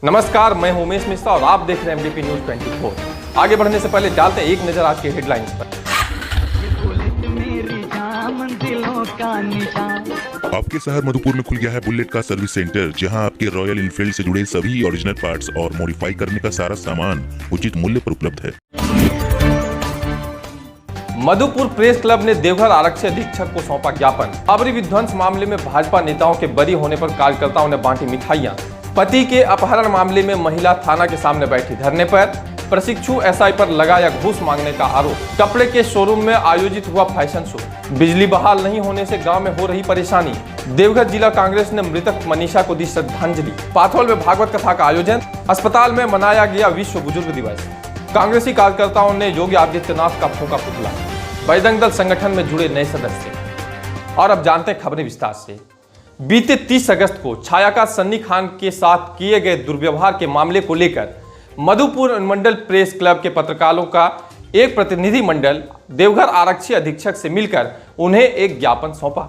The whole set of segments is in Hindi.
नमस्कार, मैं हूं उमेश मिश्रा और आप देख रहे हैं एमबीपी न्यूज 24। आगे बढ़ने से पहले डालते हैं एक नजर आज के हेडलाइंस पर। आपके शहर मधुपुर में खुल गया है बुलेट का सर्विस सेंटर, जहां आपके रॉयल इनफील्ड से जुड़े सभी ओरिजिनल पार्ट्स और मॉडिफाई करने का सारा सामान उचित मूल्य पर उपलब्ध है। मधुपुर प्रेस क्लब ने देवघर आरक्षी अधीक्षक को सौंपा ज्ञापन। बाबरी विध्वंस मामले में भाजपा नेताओं के बरी होने पर कार्यकर्ताओं ने बांटी मिठाइयां। पति के अपहरण मामले में महिला थाना के सामने बैठी धरने पर। प्रशिक्षु एसआई पर लगाया घूस मांगने का आरोप। कपड़े के शोरूम में आयोजित हुआ फैशन शो। बिजली बहाल नहीं होने से गांव में हो रही परेशानी। देवघर जिला कांग्रेस ने मृतक मनीषा को दी श्रद्धांजलि। पाथौल में भागवत कथा का आयोजन। अस्पताल में मनाया गया विश्व बुजुर्ग दिवस। कांग्रेसी कार्यकर्ताओं ने योगी आदित्यनाथ का फूंका पुतला। बजरंग दल संगठन में जुड़े नए सदस्य। और अब जानते हैं खबरें विस्तार से। बीते 30 अगस्त को छायाकार सन्नी खान के साथ किए गए दुर्व्यवहार के मामले को लेकर मधुपुर अनुमंडल प्रेस क्लब के पत्रकारों का एक प्रतिनिधि मंडल देवघर आरक्षी अधीक्षक से मिलकर उन्हें एक ज्ञापन सौंपा।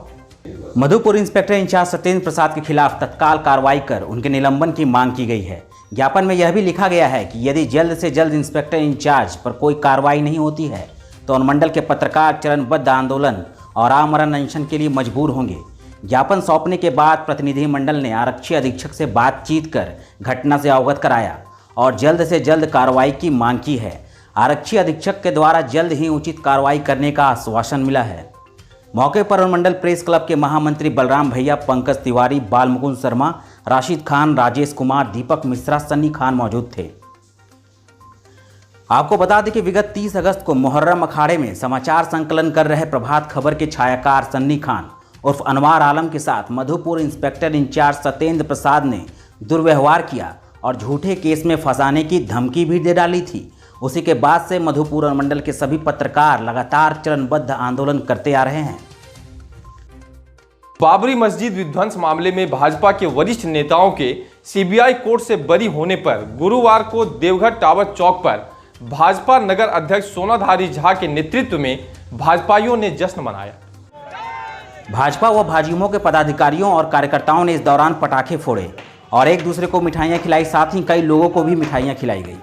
मधुपुर इंस्पेक्टर इंचार्ज सत्येंद्र प्रसाद के खिलाफ तत्काल कार्रवाई कर उनके निलंबन की मांग की गई है। ज्ञापन में यह भी लिखा गया है कि यदि जल्द से जल्द इंस्पेक्टर इंचार्ज पर कोई कार्रवाई नहीं होती है तो अनुमंडल के पत्रकार चरणबद्ध आंदोलन और आमरण अनशन के लिए मजबूर होंगे। ज्ञापन सौंपने के बाद प्रतिनिधिमंडल ने आरक्षी अधीक्षक से बातचीत कर घटना से अवगत कराया और जल्द से जल्द कार्रवाई की मांग की है। आरक्षी अधीक्षक के द्वारा जल्द ही उचित कार्रवाई करने का आश्वासन मिला है। मौके पर अनुमंडल प्रेस क्लब के महामंत्री बलराम भैया, पंकज तिवारी, बालमुकुंद शर्मा, राशिद खान, राजेश कुमार, दीपक मिश्रा, सन्नी खान मौजूद थे। आपको बता दें कि विगत 30 अगस्त को मुहर्रम अखाड़े में समाचार संकलन कर रहे प्रभात खबर के छायाकार सन्नी खान उर्फ अनवार आलम के साथ मधुपुर इंस्पेक्टर इंचार्ज सत्येंद्र प्रसाद ने दुर्व्यवहार किया और झूठे केस में फंसाने की धमकी भी दे डाली थी। उसी के बाद से मधुपुर अनुमंडल के सभी पत्रकार लगातार चरणबद्ध आंदोलन करते आ रहे हैं। बाबरी मस्जिद विध्वंस मामले में भाजपा के वरिष्ठ नेताओं के सीबीआई कोर्ट से बरी होने पर गुरुवार को देवघर टावर चौक पर भाजपा नगर अध्यक्ष सोनाधारी झा के नेतृत्व में भाजपाइयों ने जश्न मनाया। भाजपा व भाजयुमो के पदाधिकारियों और कार्यकर्ताओं ने इस दौरान पटाखे फोड़े और एक दूसरे को मिठाइयां खिलाई। साथ ही कई लोगों को भी मिठाइयां खिलाई गई।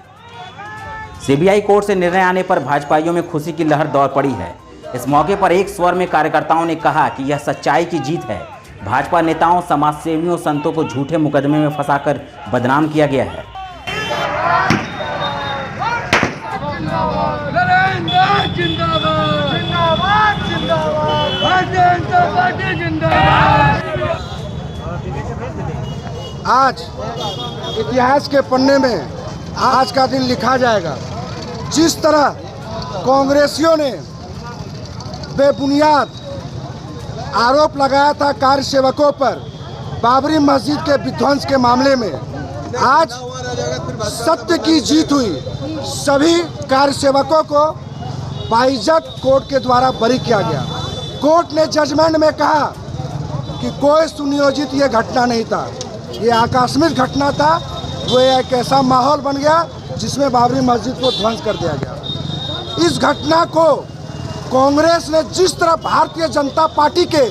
सीबीआई कोर्ट से निर्णय आने पर भाजपाइयों में खुशी की लहर दौड़ पड़ी है। इस मौके पर एक स्वर में कार्यकर्ताओं ने कहा कि यह सच्चाई की जीत है। भाजपा नेताओं, समाजसेवियों, संतों को झूठे मुकदमे में फंसाकर बदनाम किया गया है। आज इतिहास के पन्ने में आज का दिन लिखा जाएगा। जिस तरह कांग्रेसियों ने बेबुनियाद आरोप लगाया था कार्य सेवकों पर बाबरी मस्जिद के विध्वंस के मामले में, आज सत्य की जीत हुई। सभी कार्य सेवकों को बाइज्जत कोर्ट के द्वारा बरी किया गया। कोर्ट ने जजमेंट में कहा कि कोई सुनियोजित ये घटना नहीं था, ये आकस्मिक घटना था। वो एक ऐसा माहौल बन गया जिसमें बाबरी मस्जिद को ध्वंस कर दिया गया। इस घटना को कांग्रेस ने जिस तरह भारतीय जनता पार्टी के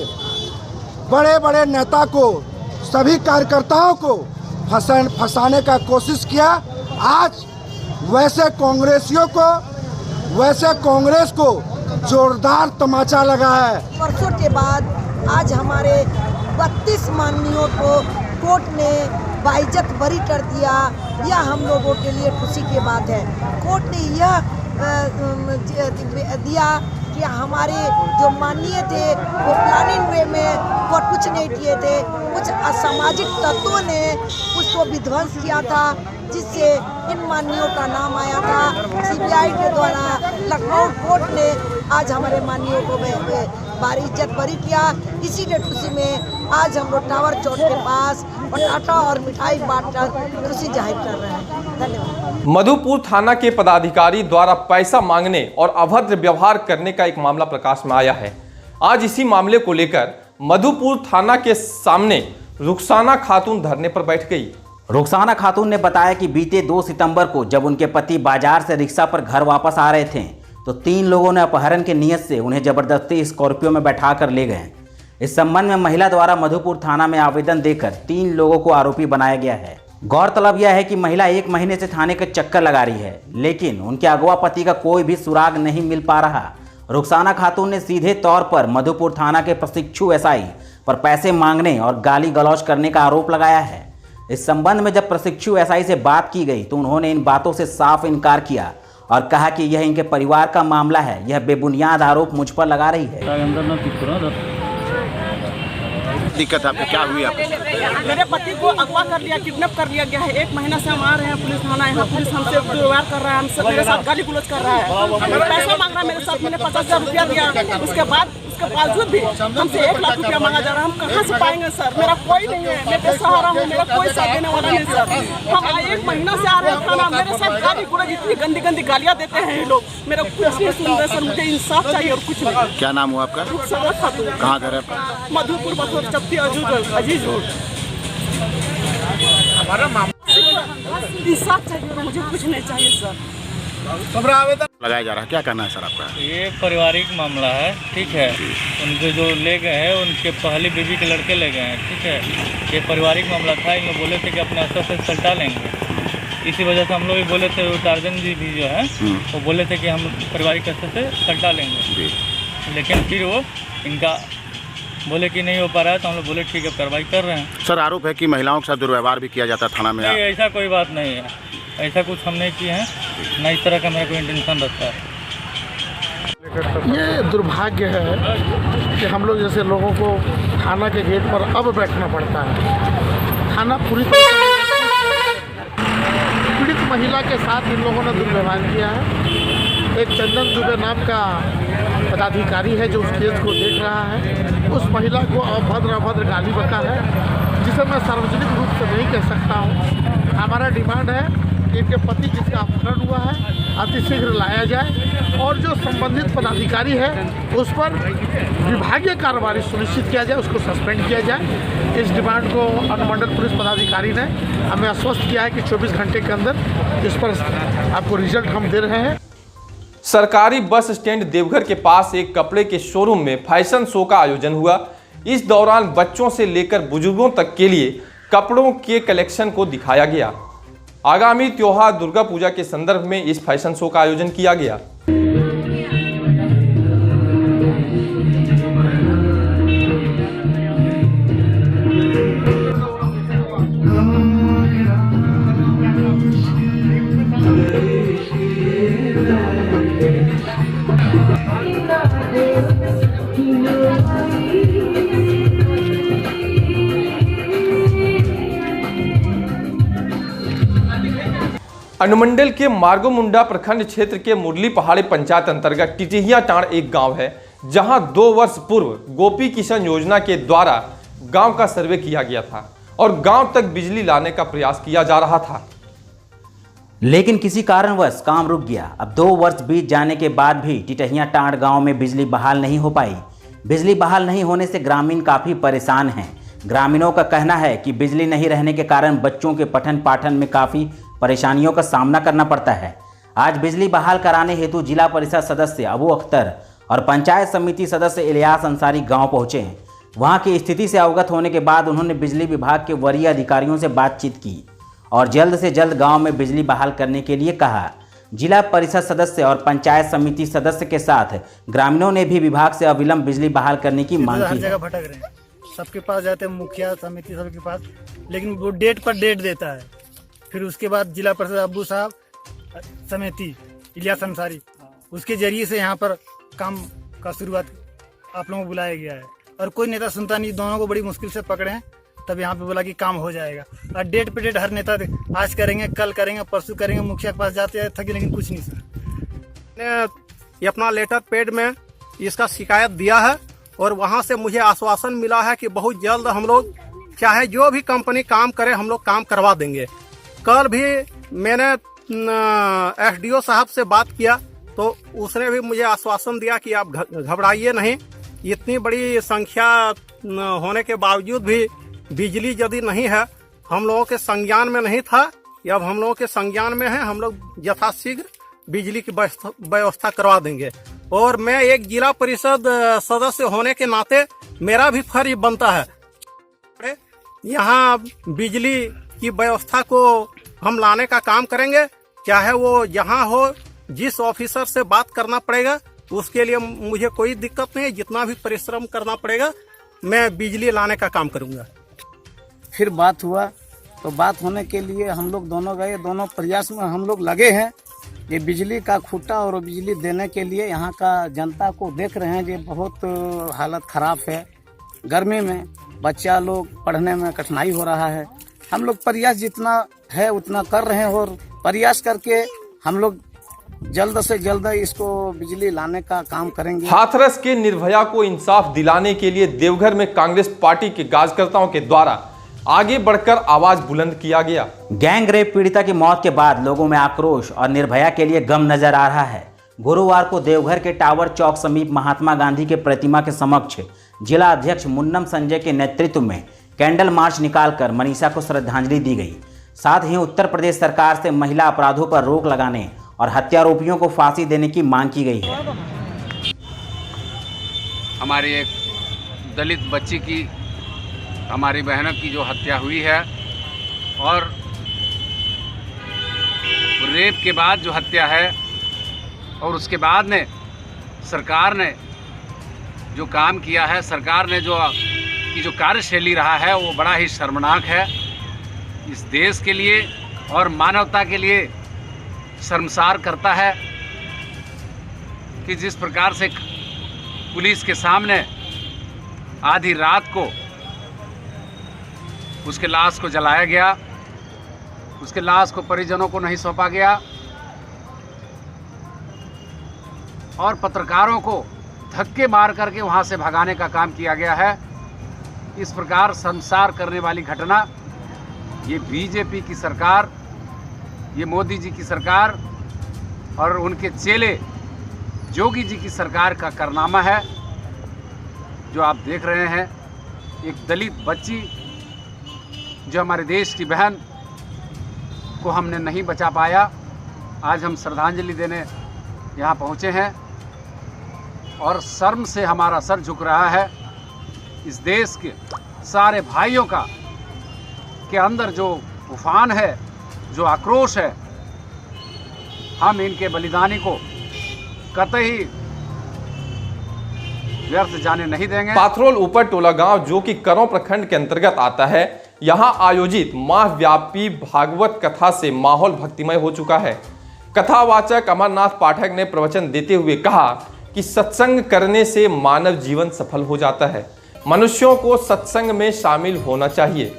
बड़े बड़े नेता को, सभी कार्यकर्ताओं को फंसाने का कोशिश किया, आज वैसे कांग्रेसियों को, वैसे कांग्रेस को जोरदार तमाचा लगा है। परसों के बाद आज हमारे 32 माननीयों को कोर्ट ने बाइज्जत बरी कर दिया। यह हम लोगों के लिए खुशी की बात है। कोर्ट ने यह दिया कि हमारे जो माननीय थे वो प्लानिंग वे में वो कुछ नहीं किए थे। कुछ असामाजिक तत्वों ने उसको विध्वंस किया था, जिससे इन माननीयों का नाम आया था। सीबीआई के द्वारा लखनऊ कोर्ट ने आज हमारे माननीयों को बाइज्जत बरी किया। इसी के खुशी में आज हम लोग टावर चौक के पास पटाखा और मिठाई बांटकर खुशी जाहिर कर रहे हैं। धन्यवाद। मधुपुर थाना के पदाधिकारी द्वारा पैसा मांगने और अभद्र व्यवहार करने का एक मामला प्रकाश में आया है। आज इसी मामले को लेकर मधुपुर थाना के सामने रुखसाना खातून धरने पर बैठ गई। रुखसाना खातून ने बताया कि बीते 2 सितंबर को जब उनके पति बाजार से रिक्शा पर घर वापस आ रहे थे तो 3 लोगों ने अपहरण की नीयत से उन्हें जबरदस्ती स्कॉर्पियो में बैठा कर ले गए। इस संबंध में महिला द्वारा मधुपुर थाना में आवेदन देकर 3 लोगों को आरोपी बनाया गया है। गौरतलब यह है कि महिला 1 महीने से थाने के चक्कर लगा रही है, लेकिन उनके अगवा पति का कोई भी सुराग नहीं मिल पा रहा। रुखसाना खातून ने सीधे तौर पर मधुपुर थाना के प्रशिक्षु एसआई पर पैसे मांगने और गाली गलौज करने का आरोप लगाया है। इस संबंध में जब प्रशिक्षु एसआई से बात की गई तो उन्होंने इन बातों से साफ इनकार किया और कहा कि यह इनके परिवार का मामला है, यह बेबुनियाद आरोप मुझ पर लगा रही है। दिक्कत आपको क्या हुई? मेरे पति को अगवा कर लिया, किडनैप कर लिया गया है। 1 महीना से हम आ रहे हैं पुलिस थाना, यहाँ पुलिस हमसे दुर्व्यवहार कर रहा है, हमसे मेरे साथ गाली गलौज कर रहा है, पैसा मांग रहा है मेरे साथ। मैंने 50,000 रुपया दिया, उसके बावजूद भी हमसे 1 लाख रुपया मांगा जा रहा है। हम कहाँ से पाएंगे सर? मेरा कोई नहीं है, मैं बेसहारा हूँ, मेरा कोई साथ देने वाला नहीं सर। हम 1 महीना से आ रहे हैं थाना, मेरे साथ गाली गलौज, इतनी गंदी गंदी गालियाँ देते हैं ये लोग। मेरा कुछ नहीं सुन रहे सर, मुझे इंसाफ चाहिए और कुछ नहीं। क्या नाम हुआ आपका? रुखसाना खातून। कहाँ घर है आपका? मधुपुर बथौर चप्पी अजीज रोड। हमारा इंसाफ चाहिए, मुझे कुछ नहीं चाहिए सर। लगाया जा रहा है, क्या करना है सर आपका? ये पारिवारिक मामला है, ठीक है। उनके जो ले गए हैं उनके पहली बीवी के लड़के ले गए हैं, ठीक है। ये पारिवारिक मामला था, इन लोग बोले थे कि अपने अस्तर से सल्टा लेंगे। इसी वजह से हम लोग भी बोले थे, टार्जन जी भी जो है वो बोले थे कि हम पारिवारिक अस्तर से सल्टा लेंगे, लेकिन फिर वो इनका बोले कि नहीं हो पा रहा है, तो हम लोग बोले ठीक है कार्रवाई कर रहे हैं। सर आरोप है कि महिलाओं के साथ दुर्व्यवहार भी किया जाता है थाना में? नहीं, ऐसा कोई बात नहीं है, ऐसा कुछ हम नहीं किए हैं, ना इस तरह का मेरा कोई इंटेंशन रहता है। ये दुर्भाग्य है कि हम लोग जैसे लोगों को थाना के गेट पर अब बैठना पड़ता है। थाना पूरी तरह से पीड़ित महिला के साथ इन लोगों ने दुर्व्यवहार किया है। एक चंदन दुबे नाम का पदाधिकारी है जो उस केस को देख रहा है, उस महिला को अभद्र गाली बका है, जिसे मैं सार्वजनिक रूप से नहीं कह सकता हूँ। हमारा डिमांड है कि इनके पति जिसका अपहरण हुआ है अतिशीघ्र लाया जाए और जो संबंधित पदाधिकारी है उस पर विभागीय कार्रवाई सुनिश्चित किया जाए, उसको सस्पेंड किया जाए। इस डिमांड को अनुमंडल पुलिस पदाधिकारी ने हमें आश्वस्त किया है कि 24 घंटे के अंदर इस पर आपको रिजल्ट हम दे रहे हैं। सरकारी बस स्टैंड देवघर के पास एक कपड़े के शोरूम में फैशन शो का आयोजन हुआ। इस दौरान बच्चों से लेकर बुजुर्गों तक के लिए कपड़ों के कलेक्शन को दिखाया गया। आगामी त्योहार दुर्गा पूजा के संदर्भ में इस फैशन शो का आयोजन किया गया। अनुमंडल के मार्गोमुंडा प्रखंड क्षेत्र के मुरली पहाड़ी पंचायत अंतर्गत टिटिहिया टांड़ एक गांव है, जहां 2 वर्ष पूर्व गोपी किशन योजना के द्वारा गांव का सर्वे किया गया था और गांव तक बिजली लाने का प्रयास किया जा रहा था, लेकिन किसी कारणवश काम रुक गया। अब 2 वर्ष बीत जाने के बाद भी टिटिहिया टांड़ गांव में बिजली बहाल नहीं हो पाई। बिजली बहाल नहीं होने से ग्रामीण काफ़ी परेशान हैं। ग्रामीणों का कहना है कि बिजली नहीं रहने के कारण बच्चों के पठन पाठन में काफ़ी परेशानियों का सामना करना पड़ता है। आज बिजली बहाल कराने हेतु जिला परिषद सदस्य अबू अख्तर और पंचायत समिति सदस्य इलियास अंसारी गांव पहुंचे हैं। वहां की स्थिति से अवगत होने के बाद उन्होंने बिजली विभाग के वरीय अधिकारियों से बातचीत की और जल्द से जल्द गांव में बिजली बहाल करने के लिए कहा। जिला परिषद सदस्य और पंचायत समिति सदस्य के साथ ग्रामीणों ने भी विभाग से अविलंब बिजली बहाल करने की मांग की। जगह भटक रहे हैं, सबके पास जाते हैं, मुखिया समिति सबके पास, लेकिन वो डेट पर डेट देता है। फिर उसके बाद जिला परिषद अब्बू साहब समिति इलियास अंसारी, उसके जरिए से यहाँ पर काम का शुरुआत आप लोगों को बुलाया गया है और कोई नेता सुनता नहीं। दोनों को बड़ी मुश्किल से पकड़े हैं, तब यहाँ पे बोला कि काम हो जाएगा। और डेट पे डेट हर नेता आज करेंगे, कल करेंगे, परसों करेंगे, मुखिया के पास जाते थके, लेकिन कुछ नहीं सर। ये अपना लेटर पैड में इसका शिकायत दिया है और वहाँ से मुझे आश्वासन मिला है कि बहुत जल्द हम लोग चाहे जो भी कंपनी काम करे हम लोग काम करवा देंगे। कल भी मैंने एसडीओ साहब से बात किया तो उसने भी मुझे आश्वासन दिया कि आप घबराइए नहीं, इतनी बड़ी संख्या होने के बावजूद भी बिजली यदि नहीं है, हम लोगों के संज्ञान में नहीं था, अब हम लोगों के संज्ञान में है, हम लोग यथाशीघ्र बिजली की व्यवस्था करवा देंगे। और मैं एक जिला परिषद सदस्य होने के नाते मेरा भी फर्ज बनता है यहाँ बिजली की व्यवस्था को हम लाने का काम करेंगे। चाहे वो जहाँ हो, जिस ऑफिसर से बात करना पड़ेगा उसके लिए मुझे कोई दिक्कत नहीं है। जितना भी परिश्रम करना पड़ेगा मैं बिजली लाने का काम करूँगा। फिर बात हुआ तो बात होने के लिए हम लोग दोनों गए, दोनों प्रयास में हम लोग लगे हैं। ये बिजली का खूंटा और बिजली देने के लिए यहाँ का जनता को देख रहे हैं, ये बहुत हालत खराब है। गर्मी में बच्चा लोग पढ़ने में कठिनाई हो रहा है। हम लोग प्रयास जितना है उतना कर रहे हैं और प्रयास करके हम लोग जल्द से जल्द इसको बिजली लाने का काम करेंगे। हाथरस के निर्भया को इंसाफ दिलाने के लिए देवघर में कांग्रेस पार्टी के कार्यकर्ताओं के द्वारा आगे बढ़कर आवाज बुलंद किया गया। गैंग रेप पीड़िता की मौत के बाद लोगों में आक्रोश और निर्भया के लिए गम नजर आ रहा है। गुरुवार को देवघर के टावर चौक समीप महात्मा गांधी के प्रतिमा के समक्ष जिला अध्यक्ष मुन्नम संजय के नेतृत्व में कैंडल मार्च निकालकर मनीषा को श्रद्धांजलि दी गई। साथ ही उत्तर प्रदेश सरकार से महिला अपराधों पर रोक लगाने और हत्यारोपियों को फांसी देने की मांग की गई है। हमारी एक दलित बच्ची की, हमारी बहनों की जो हत्या हुई है और रेप के बाद जो हत्या है और उसके बाद में सरकार ने जो काम किया है, सरकार ने जो कार्यशैली रहा है वो बड़ा ही शर्मनाक है। इस देश के लिए और मानवता के लिए शर्मसार करता है कि जिस प्रकार से पुलिस के सामने आधी रात को उसके लाश को जलाया गया, उसके लाश को परिजनों को नहीं सौंपा गया और पत्रकारों को धक्के मार करके वहां से भगाने का काम किया गया है। इस प्रकार शर्मसार करने वाली घटना ये बीजेपी की सरकार, ये मोदी जी की सरकार और उनके चेले जोगी जी की सरकार का कारनामा है। जो आप देख रहे हैं, एक दलित बच्ची जो हमारे देश की बहन को हमने नहीं बचा पाया, आज हम श्रद्धांजलि देने यहाँ पहुँचे हैं और शर्म से हमारा सर झुक रहा है। इस देश के सारे भाइयों का के अंदर जो उफान है, जो आक्रोश है, हम इनके बलिदानी को कतई व्यर्थ जाने नहीं देंगे। पाथरोल ऊपर टोला गांव जो कि करों प्रखंड के अंतर्गत आता है, यहां आयोजित माह व्यापी भागवत कथा से माहौल भक्तिमय हो चुका है। कथावाचक अमरनाथ पाठक ने प्रवचन देते हुए कहा कि सत्संग करने से मानव जीवन सफल हो जाता है, मनुष्यों को सत्संग में शामिल होना चाहिए।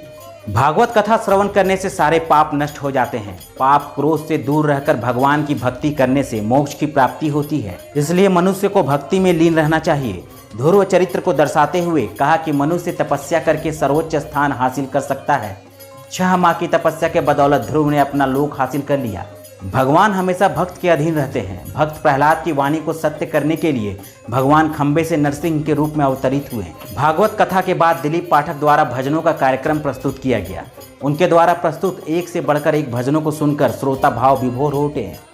भागवत कथा श्रवण करने से सारे पाप नष्ट हो जाते हैं। पाप क्रोध से दूर रहकर भगवान की भक्ति करने से मोक्ष की प्राप्ति होती है, इसलिए मनुष्य को भक्ति में लीन रहना चाहिए। ध्रुव चरित्र को दर्शाते हुए कहा कि मनुष्य तपस्या करके सर्वोच्च स्थान हासिल कर सकता है। 6 माह की तपस्या के बदौलत ध्रुव ने अपना लोक हासिल कर लिया। भगवान हमेशा भक्त के अधीन रहते हैं। भक्त प्रहलाद की वाणी को सत्य करने के लिए भगवान खंबे से नरसिंह के रूप में अवतरित हुए। भागवत कथा के बाद दिलीप पाठक द्वारा भजनों का कार्यक्रम प्रस्तुत किया गया। उनके द्वारा प्रस्तुत एक से बढ़कर एक भजनों को सुनकर श्रोता भाव विभोर हो उठे हैं।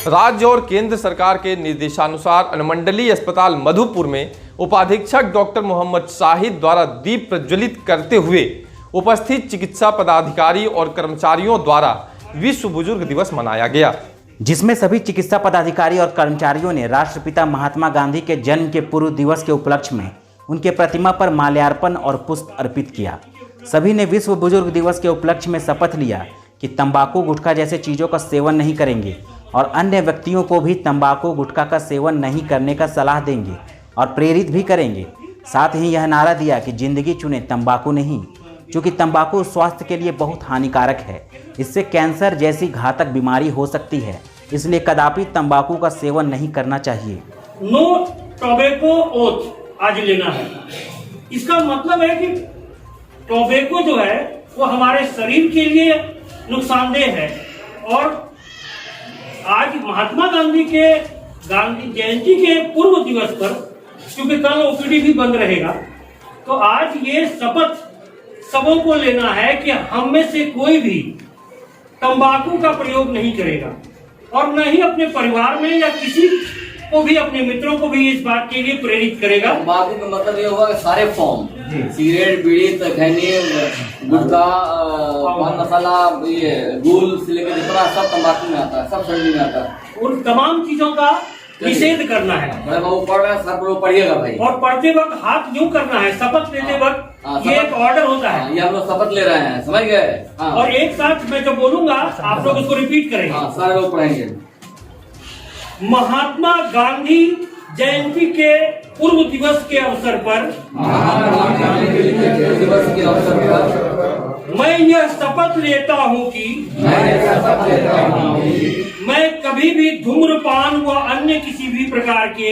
राज्य और केंद्र सरकार के निर्देशानुसार अनुमंडलीय अस्पताल मधुपुर में उपाधीक्षक डॉक्टर मोहम्मद शाहिद द्वारा दीप प्रज्वलित करते हुए उपस्थित चिकित्सा पदाधिकारी और कर्मचारियों द्वारा विश्व बुजुर्ग दिवस मनाया गया, जिसमें सभी चिकित्सा पदाधिकारी और कर्मचारियों ने राष्ट्रपिता महात्मा गांधी के जन्म के पूर्व दिवस के उपलक्ष्य में उनके प्रतिमा पर माल्यार्पण और पुष्प अर्पित किया। सभी ने विश्व बुजुर्ग दिवस के उपलक्ष्य में शपथ लिया कि तंबाकू गुटखा जैसे चीज़ों का सेवन नहीं करेंगे और अन्य व्यक्तियों को भी तंबाकू गुटखा का सेवन नहीं करने का सलाह देंगे और प्रेरित भी करेंगे। साथ ही यह नारा दिया कि जिंदगी चुने तंबाकू नहीं, क्योंकि तंबाकू स्वास्थ्य के लिए बहुत हानिकारक है। इससे कैंसर जैसी घातक बीमारी हो सकती है, इसलिए कदापि तंबाकू का सेवन नहीं करना चाहिए। नो टोबैको ओथ आज लेना है। इसका मतलब है कि टोबैको जो है वो हमारे शरीर के लिए नुकसानदेह है और आज महात्मा गांधी के गांधी जयंती के पूर्व दिवस पर क्योंकि कल ओपीडी भी बंद रहेगा। तो आज ये शपथ सबों को लेना है कि हम में से कोई भी तंबाकू का प्रयोग नहीं करेगा और न ही अपने परिवार में या किसी को भी, अपने मित्रों को भी इस बात के लिए प्रेरित करेगा। तंबाकू का मतलब ये होगा कि सारे फॉर्म, सिगरेट, बीड़ी, खैनी, गुटखा, पान मसाला, ये गुल से लेकर जितना सब तंबाकू में आता है, सब शरीर में आता है। उन तमाम चीजों का निषेध करना है। पढ़ रहे हैं, सब लोग पढ़िएगा भाई। और पढ़ते वक्त हाथ यूं करना है, शपथ लेते वक्त ये एक ऑर्डर होता है। ये हम लोग शपथ ले रहे हैं, समझ गए? और एक साथ मैं जब बोलूंगा आप लोग उसको रिपीट करेंगे। सारे लोग पढ़ेंगे। महात्मा गांधी जयंती के पूर्व दिवस के अवसर पर मैं यह शपथ लेता हूँ कि मैं कभी भी धूम्रपान व अन्य किसी भी प्रकार के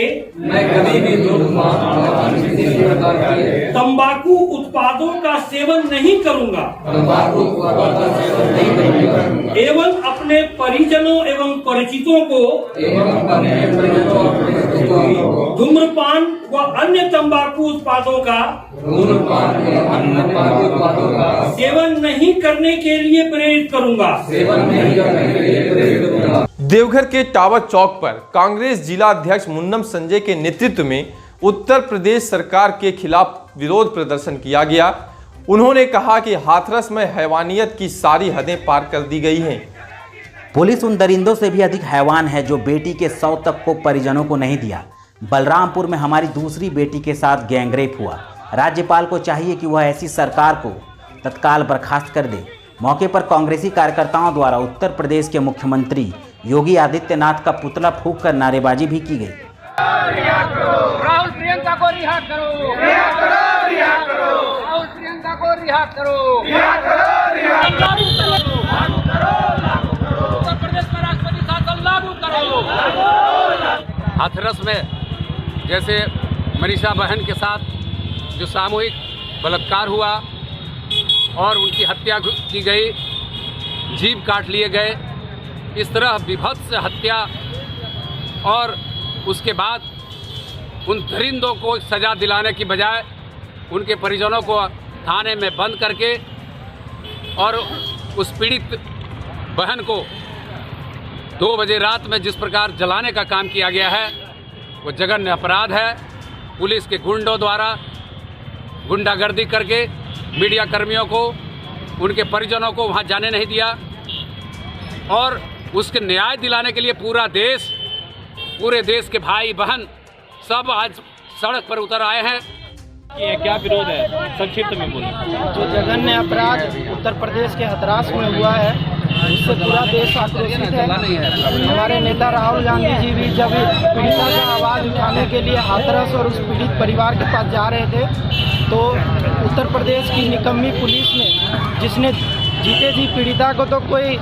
तंबाकू उत्पादों का सेवन नहीं करूँगा एवं अपने परिजनों एवं परिचितों को धूम्रपान व अन्य तंबाकू उत्पादों का सेवन नहीं करने के लिए प्रेरित करूंगा। देवघर के टावर चौक पर कांग्रेस जिला अध्यक्ष मुन्नम संजय के नेतृत्व में उत्तर प्रदेश सरकार के खिलाफ विरोध प्रदर्शन किया गया। उन्होंने कहा कि हाथरस में हैवानियत की सारी हदें पार कर दी गई हैं। पुलिस उन दरिंदों से भी अधिक हैवान है जो बेटी के 100 तक को परिजनों को नहीं दिया। बलरामपुर में हमारी दूसरी बेटी के साथ गैंगरेप हुआ। राज्यपाल को चाहिए कि वह ऐसी सरकार को तत्काल बर्खास्त कर दे। मौके पर कांग्रेसी कार्यकर्ताओं द्वारा उत्तर प्रदेश के मुख्यमंत्री योगी आदित्यनाथ का पुतला फूंक कर नारेबाजी भी की गई। राहुल प्रियंका को रिहा करो, रिहा करो, रिहा करो। राहुल प्रियंका को रिहा करो, रिहा करो, रिहा करो। लागू करो, लागू करो। उत्तर प्रदेश में राष्ट्रपति शासन लागू करो। हाथरस में जैसे मनीषा बहन के साथ जो सामूहिक बलात्कार हुआ और उनकी हत्या की गई, जीभ काट लिए गए, इस तरह विभत्स हत्या और उसके बाद उन दरिंदों को सज़ा दिलाने की बजाय उनके परिजनों को थाने में बंद करके और उस पीड़ित बहन को 2 बजे रात में जिस प्रकार जलाने का काम किया गया है वो जघन्य अपराध है। पुलिस के गुंडों द्वारा गुंडागर्दी करके मीडिया कर्मियों को, उनके परिजनों को वहां जाने नहीं दिया और उसके न्याय दिलाने के लिए पूरे देश के भाई बहन सब आज सड़क पर उतर आए हैं। ये क्या विरोध है, संक्षिप्त में बोलें। जो जघन्य अपराध उत्तर प्रदेश के हाथरस में हुआ है उससे पूरा देश आक्रोशित है। हमारे नेता राहुल गांधी जी भी जब पीड़िता का आवाज़ उठाने के लिए हाथरस और उस पीड़ित परिवार के पास जा रहे थे तो उत्तर प्रदेश की निकम्मी पुलिस ने, जिसने जीते जी पीड़िता को तो कोई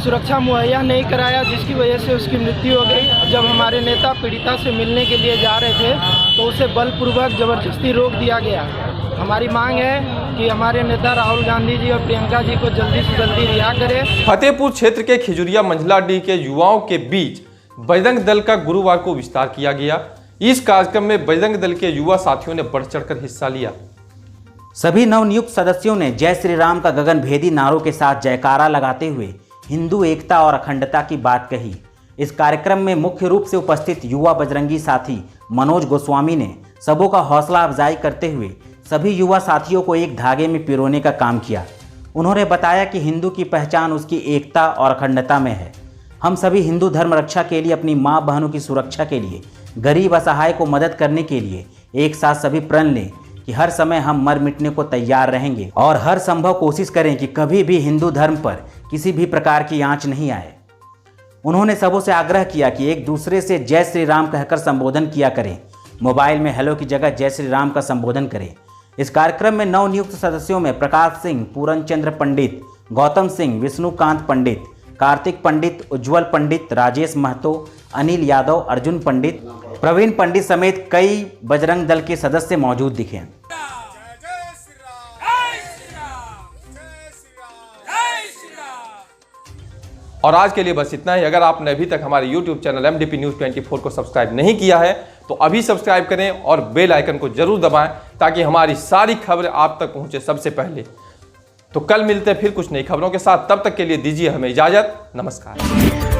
सुरक्षा मुहैया नहीं कराया, जिसकी वजह से उसकी मृत्यु हो गई। जब हमारे नेता पीड़िता से मिलने के लिए जा रहे थे तो उसे बलपूर्वक ज़बरदस्ती रोक दिया गया। हमारी मांग है कि हमारे नेता राहुल गांधी जी और प्रियंका जी को जल्दी से जल्दी रिहा करें। फतेहपुर क्षेत्र के खिजुरिया मंझलाडीह के युवाओं के बीच बजरंग दल का गुरुवार को विस्तार किया गया। इस कार्यक्रम में बजरंग दल के युवा साथियों ने बढ़ चढ़कर हिस्सा लिया। सभी नवनियुक्त सदस्यों ने जय श्री राम का गगनभेदी नारों के साथ जयकारा लगाते हुए हिंदू एकता और अखंडता की बात कही। इस कार्यक्रम में मुख्य रूप से उपस्थित युवा बजरंगी साथी मनोज गोस्वामी ने सबों का हौसला अफजाई करते हुए सभी युवा साथियों को एक धागे में पिरोने का काम किया। उन्होंने बताया कि हिंदू की पहचान उसकी एकता और अखंडता में है। हम सभी हिंदू धर्म रक्षा के लिए, अपनी माँ बहनों की सुरक्षा के लिए, गरीब असहाय को मदद करने के लिए एक साथ सभी प्रण लें कि हर समय हम मर मिटने को तैयार रहेंगे और हर संभव कोशिश करें कि कभी भी हिंदू धर्म पर किसी भी प्रकार की आंच नहीं आए। उन्होंने सबों से आग्रह किया कि एक दूसरे से जय श्री राम कहकर संबोधन किया करें। मोबाइल में हेलो की जगह जय श्री राम का संबोधन करें। इस कार्यक्रम में नवनियुक्त सदस्यों में प्रकाश सिंह, पूरन चंद्र पंडित, गौतम सिंह, विष्णुकांत पंडित, कार्तिक पंडित, उज्जवल पंडित, राजेश महतो, अनिल यादव, अर्जुन पंडित, प्रवीण पंडित समेत कई बजरंग दल के सदस्य मौजूद दिखे। और आज के लिए बस इतना ही। अगर आपने अभी तक हमारे YouTube चैनल MDP News 24 को सब्सक्राइब नहीं किया है तो अभी सब्सक्राइब करें और बेल आइकन को जरूर दबाएं ताकि हमारी सारी खबरें आप तक पहुंचे सबसे पहले। तो कल मिलते हैं फिर कुछ नई खबरों के साथ, तब तक के लिए दीजिए हमें इजाजत। नमस्कार।